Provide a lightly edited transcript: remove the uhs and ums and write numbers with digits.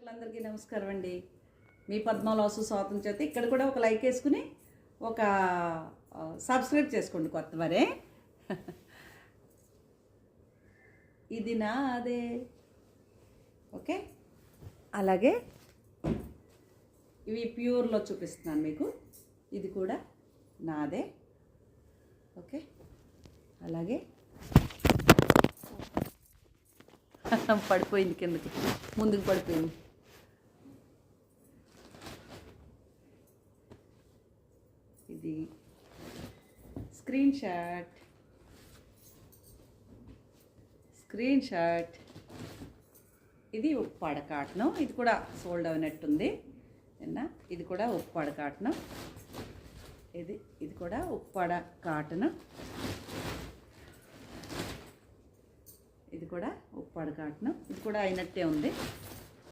ప్రేక్షకులందరికీ నమస్కారం అండి. మీ పద్మలాసు స్వాతం చేత ఇక్కడ కూడా ఒక లైక్ వేసుకుని ఒక సబ్స్క్రైబ్ చేసుకోండి కొత్త మరే. ఇది నాదే. ఓకే, అలాగే ఇవి ప్యూర్లో చూపిస్తున్నాను మీకు. ఇది కూడా నాదే. ఓకే, అలాగే పడిపోయింది కిందకి, ముందుకు పడిపోయింది. ఇది స్క్రీన్ షాట్. ఇది ఉప్పాడ కాటను. ఇది కూడా సోల్డ్ అయినట్టుంది నిన్న. ఇది కూడా ఉప్పాడ కాటను. ఇది కూడా ఉప్పాడ కాటను. ఇది కూడా ఉప్పాడ కాటను. ఇది కూడా అయినట్టే ఉంది.